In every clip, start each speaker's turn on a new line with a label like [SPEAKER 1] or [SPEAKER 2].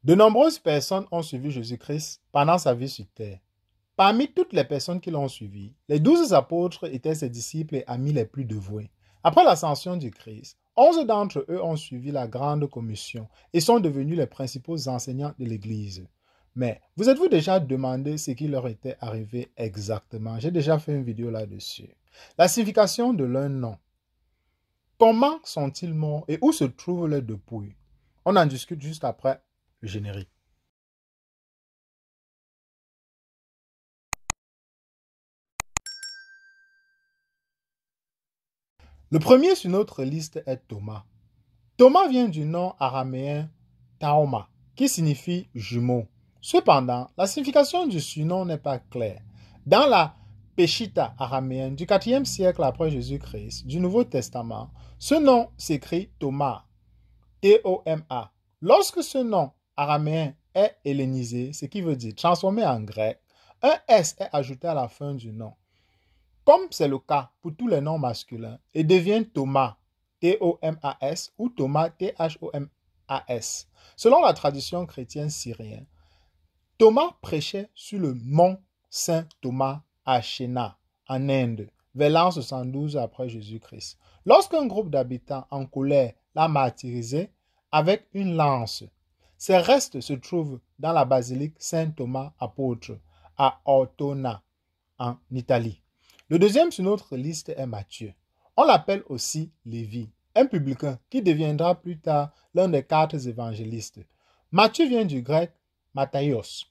[SPEAKER 1] De nombreuses personnes ont suivi Jésus-Christ pendant sa vie sur terre. Parmi toutes les personnes qui l'ont suivi, les 12 apôtres étaient ses disciples et amis les plus dévoués. Après l'ascension du Christ, 11 d'entre eux ont suivi la grande commission et sont devenus les principaux enseignants de l'Église. Mais vous êtes-vous déjà demandé ce qui leur était arrivé exactement? J'ai déjà fait une vidéo là-dessus. La signification de leur nom. Comment sont-ils morts et où se trouvent leurs dépouilles? On en discute juste après le générique. Le premier sur notre liste est Thomas. Thomas vient du nom araméen Taoma, qui signifie jumeau. Cependant, la signification du surnom n'est pas claire. Dans la Peshitta araméenne du 4e siècle après Jésus-Christ du Nouveau Testament, ce nom s'écrit Thomas, T-O-M-A. Lorsque ce nom araméen est hellénisé, ce qui veut dire transformé en grec, un S est ajouté à la fin du nom. Comme c'est le cas pour tous les noms masculins, et devient Thomas, T-O-M-A-S, ou Thomas, T-H-O-M-A-S. Selon la tradition chrétienne syrienne, Thomas prêchait sur le mont Saint Thomas à Chéna, en Inde, vers l'an 72 après Jésus-Christ. Lorsqu'un groupe d'habitants en colère l'a martyrisé avec une lance, ses restes se trouvent dans la basilique Saint Thomas apôtre à Ortona, en Italie. Le deuxième sur notre liste est Matthieu. On l'appelle aussi Lévi, un publicain qui deviendra plus tard l'un des 4 évangélistes. Matthieu vient du grec Mattaios.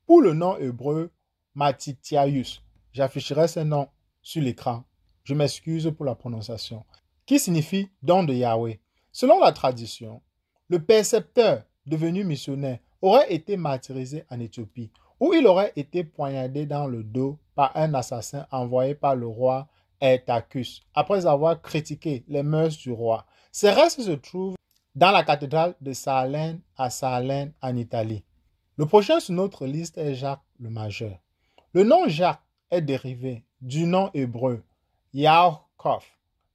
[SPEAKER 1] Pour le nom hébreu Mattithiaïus, j'afficherai ce nom sur l'écran. Je m'excuse pour la prononciation. Qui signifie don de Yahweh. Selon la tradition, le percepteur devenu missionnaire aurait été martyrisé en Éthiopie, où il aurait été poignardé dans le dos par un assassin envoyé par le roi Aetacus, après avoir critiqué les mœurs du roi. Ses restes se trouvent dans la cathédrale de Salerne à Salerne en Italie. Le prochain sur notre liste est Jacques le Majeur. Le nom Jacques est dérivé du nom hébreu Yaakov,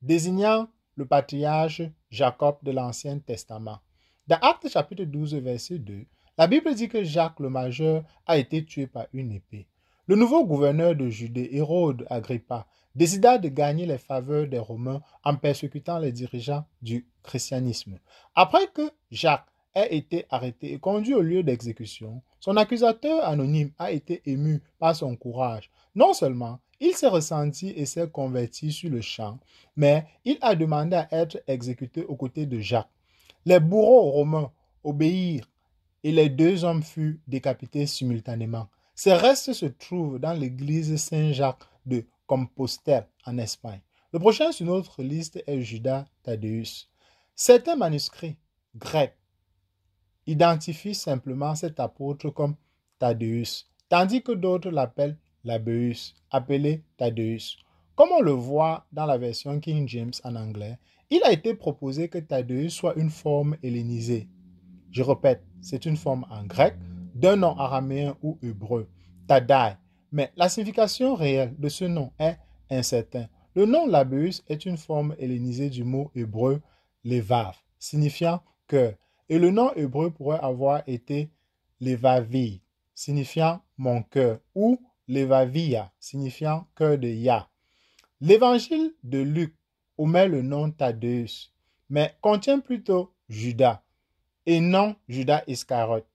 [SPEAKER 1] désignant le patriarche Jacob de l'Ancien Testament. Dans Actes chapitre 12, verset 2, la Bible dit que Jacques le Majeur a été tué par une épée. Le nouveau gouverneur de Judée, Hérode Agrippa, décida de gagner les faveurs des Romains en persécutant les dirigeants du christianisme. Après que Jacques ait été arrêté et conduit au lieu d'exécution, son accusateur anonyme a été ému par son courage. Non seulement il s'est ressenti et s'est converti sur le champ, mais il a demandé à être exécuté aux côtés de Jacques. Les bourreaux romains obéirent et les 2 hommes furent décapités simultanément. Ces restes se trouvent dans l'église Saint-Jacques de Compostelle en Espagne. Le prochain sur notre liste est Judas Thaddéus. Certains manuscrits grecs identifient simplement cet apôtre comme Thaddéus, tandis que d'autres l'appellent Labéus, appelé Thaddéus. Comme on le voit dans la version King James en anglais, il a été proposé que Thaddéus soit une forme hellénisée. Je répète, c'est une forme en grec d'un nom araméen ou hébreu, Thaddai. Mais la signification réelle de ce nom est incertaine. Le nom Labéus est une forme hellénisée du mot hébreu Levav, signifiant cœur. Et le nom hébreu pourrait avoir été Levavi, signifiant mon cœur, ou Levavia, signifiant cœur de Yah. L'évangile de Luc omet le nom Thaddéus, mais contient plutôt Judas, et non Judas Iscariote.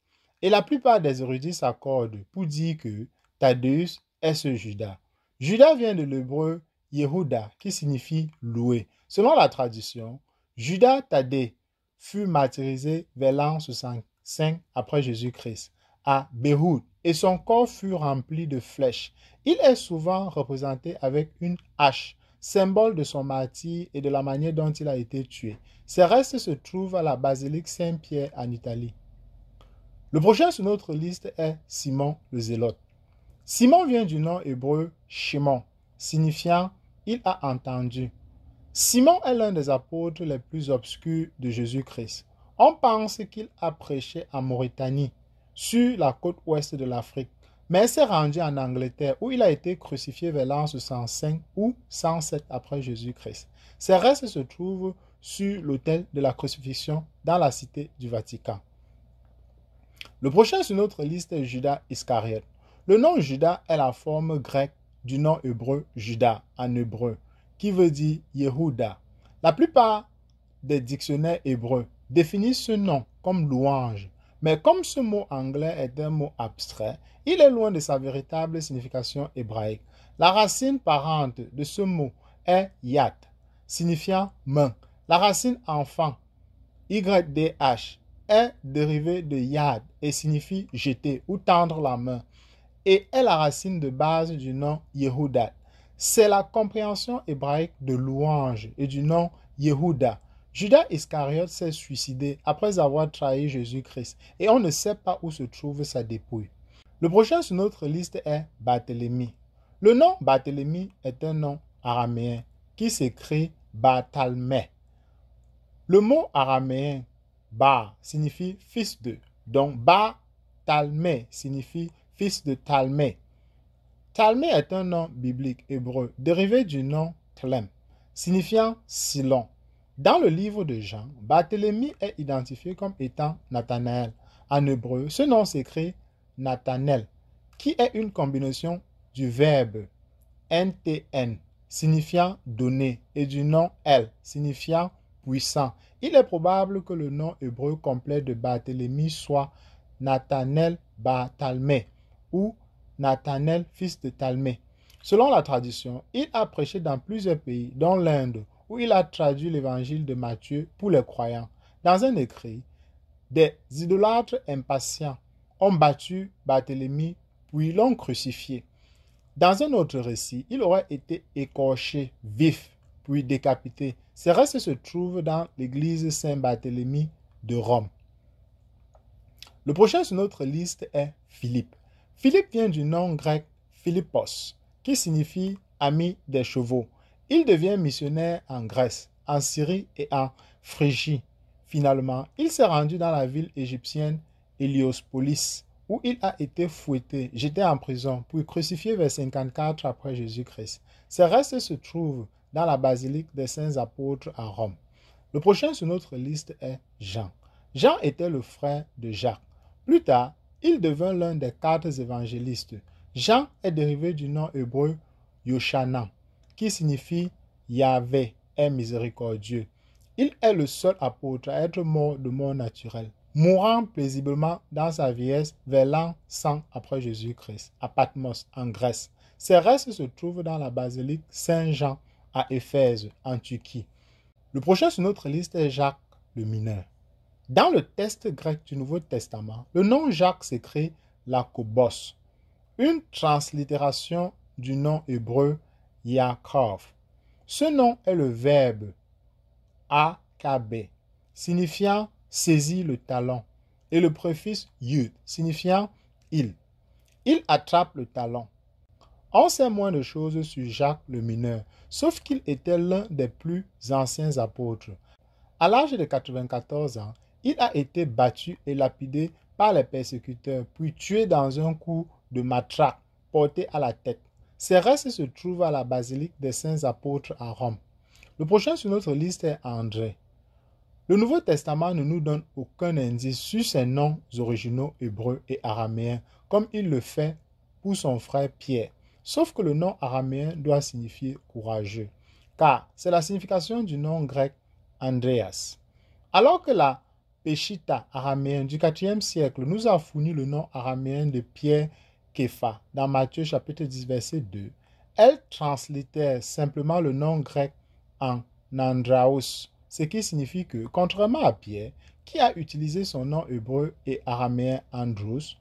[SPEAKER 1] Et la plupart des érudits s'accordent pour dire que Thaddéus est ce Judas. Judas vient de l'hébreu Yehuda, qui signifie loué. Selon la tradition, Judas Thaddée fut martyrisé vers l'an 65 après Jésus-Christ à Beyrouth et son corps fut rempli de flèches. Il est souvent représenté avec une hache, symbole de son martyre et de la manière dont il a été tué. Ses restes se trouvent à la basilique Saint-Pierre en Italie. Le prochain sur notre liste est Simon le Zélote. Simon vient du nom hébreu Shimon, signifiant « il a entendu ». Simon est l'un des apôtres les plus obscurs de Jésus-Christ. On pense qu'il a prêché en Mauritanie, sur la côte ouest de l'Afrique, mais s'est rendu en Angleterre où il a été crucifié vers l'an 65 ou 107 après Jésus-Christ. Ses restes se trouvent sur l'autel de la crucifixion dans la cité du Vatican. Le prochain sur notre liste est Judas Iscariote. Le nom Judas est la forme grecque du nom hébreu Judas en hébreu, qui veut dire Yehuda. La plupart des dictionnaires hébreux définissent ce nom comme louange, mais comme ce mot anglais est un mot abstrait, il est loin de sa véritable signification hébraïque. La racine parente de ce mot est yad, signifiant main. La racine enfant, YDH, est dérivée de yad et signifie jeter ou tendre la main, et est la racine de base du nom Yehuda. C'est la compréhension hébraïque de louange et du nom Yehuda. Judas Iscariote s'est suicidé après avoir trahi Jésus-Christ et on ne sait pas où se trouve sa dépouille. Le prochain sur notre liste est Barthélemy. Le nom Barthélemy est un nom araméen qui s'écrit Barthalmé. Le mot araméen Bar signifie fils de, donc Barthalmé signifie fils de Talmé. Talmé est un nom biblique hébreu dérivé du nom Clem, signifiant Silon. Dans le livre de Jean, Barthélemy est identifié comme étant Nathanaël. En hébreu, ce nom s'écrit Nathanel, qui est une combinaison du verbe NTN, signifiant donner, et du nom El, signifiant puissant. Il est probable que le nom hébreu complet de Barthélemy soit Nathanel Barthalmé ou Nathanel fils de Talmé. Selon la tradition, il a prêché dans plusieurs pays, dont l'Inde, où il a traduit l'évangile de Matthieu pour les croyants. Dans un écrit, des idolâtres impatients ont battu Barthélemy puis l'ont crucifié. Dans un autre récit, il aurait été écorché vif puis décapité. Ses restes se trouvent dans l'église Saint-Barthélemy de Rome. Le prochain sur notre liste est Philippe. Philippe vient du nom grec Philippos, qui signifie ami des chevaux. Il devient missionnaire en Grèce, en Syrie et en Phrygie. Finalement, il s'est rendu dans la ville égyptienne Héliospolis, où il a été fouetté, jeté en prison, puis crucifié vers 54 après Jésus-Christ. Ses restes se trouvent dans la basilique des Saints Apôtres à Rome. Le prochain sur notre liste est Jean. Jean était le frère de Jacques. Plus tard, il devint l'un des 4 évangélistes. Jean est dérivé du nom hébreu Yoshanan, qui signifie Yahvé est miséricordieux. Il est le seul apôtre à être mort de mort naturelle, mourant paisiblement dans sa vieillesse vers l'an 100 après Jésus-Christ, à Patmos, en Grèce. Ses restes se trouvent dans la basilique Saint-Jean à Éphèse, en Turquie. Le prochain sur notre liste est Jacques le mineur. Dans le texte grec du Nouveau Testament, le nom Jacques s'écrit Lakobos, une translittération du nom hébreu Yaakov. Ce nom est le verbe akb, signifiant saisir le talon, et le préfixe yud, signifiant il. Il attrape le talon. On sait moins de choses sur Jacques le mineur, sauf qu'il était l'un des plus anciens apôtres. À l'âge de 94 ans, il a été battu et lapidé par les persécuteurs, puis tué dans un coup de matraque porté à la tête. Ses restes se trouvent à la basilique des Saints Apôtres à Rome. Le prochain sur notre liste est André. Le Nouveau Testament ne nous donne aucun indice sur ses noms originaux hébreux et araméens, comme il le fait pour son frère Pierre, sauf que le nom araméen doit signifier courageux, car c'est la signification du nom grec Andreas. Alors que la Peshitta araméenne du IVe siècle nous a fourni le nom araméen de Pierre Képha dans Matthieu chapitre 10 verset 2, elle translittère simplement le nom grec en Andraos, ce qui signifie que, contrairement à Pierre, qui a utilisé son nom hébreu et araméen Andros,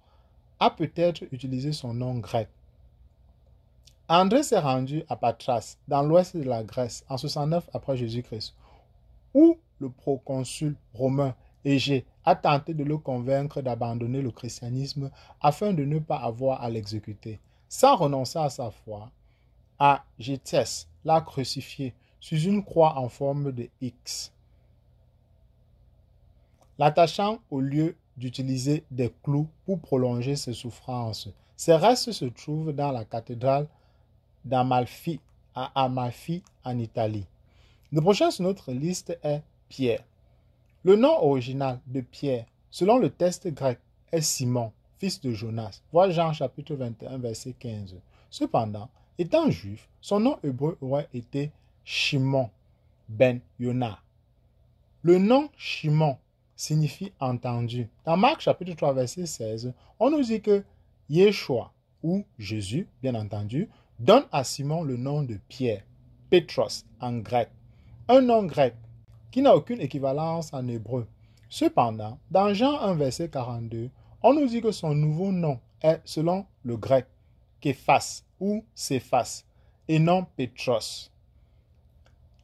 [SPEAKER 1] a peut-être utilisé son nom grec. André s'est rendu à Patras, dans l'ouest de la Grèce, en 69 après Jésus-Christ, où le proconsul romain Égée a tenté de le convaincre d'abandonner le christianisme afin de ne pas avoir à l'exécuter. Sans renoncer à sa foi, Agétès l'a crucifié sur une croix en forme de X, l'attachant au lieu d'utiliser des clous pour prolonger ses souffrances. Ses restes se trouvent dans la cathédrale d'Amalfi, à Amalfi, en Italie. Le prochain sur notre liste est Pierre. Le nom original de Pierre, selon le texte grec, est Simon, fils de Jonas. Vois Jean chapitre 21, verset 15. Cependant, étant juif, son nom hébreu aurait été Shimon ben Yona. Le nom Shimon signifie entendu. Dans Marc chapitre 3, verset 16, on nous dit que Yeshua, ou Jésus, bien entendu, donne à Simon le nom de Pierre, Pétros en grec, un nom grec qui n'a aucune équivalence en hébreu. Cependant, dans Jean 1, verset 42, on nous dit que son nouveau nom est, selon le grec, Képhas ou Céphas, et non Pétros.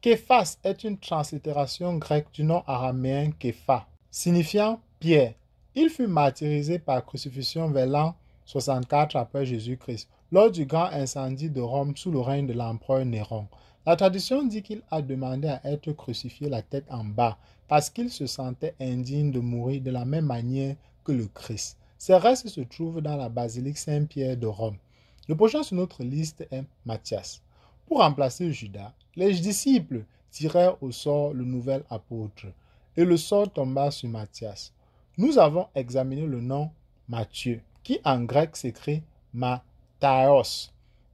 [SPEAKER 1] Képhas est une translittération grecque du nom araméen Képha, signifiant Pierre. Il fut martyrisé par crucifixion vers l'an 64 après Jésus-Christ, lors du grand incendie de Rome sous le règne de l'empereur Néron. La tradition dit qu'il a demandé à être crucifié la tête en bas parce qu'il se sentait indigne de mourir de la même manière que le Christ. Ses restes se trouvent dans la basilique Saint-Pierre de Rome. Le prochain sur notre liste est Matthias. Pour remplacer Judas, les disciples tirèrent au sort le nouvel apôtre et le sort tomba sur Matthias. Nous avons examiné le nom Matthieu, qui en grec s'écrit Mattaios.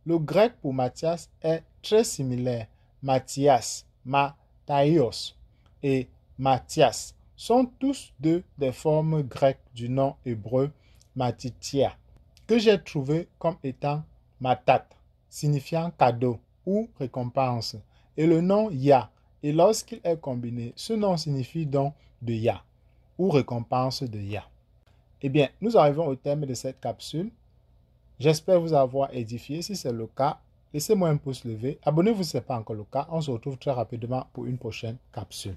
[SPEAKER 1] Le grec pour Matthias est très similaire. Matthias, Mattaios et Matthias sont tous deux des formes grecques du nom hébreu Matithia, que j'ai trouvé comme étant Matat, signifiant cadeau ou récompense, et le nom Yah, et lorsqu'il est combiné, ce nom signifie don de Yah, ou récompense de Yah. Eh bien, nous arrivons au terme de cette capsule. J'espère vous avoir édifié. Si c'est le cas, laissez-moi un pouce levé. Abonnez-vous si ce n'est pas encore le cas. On se retrouve très rapidement pour une prochaine capsule.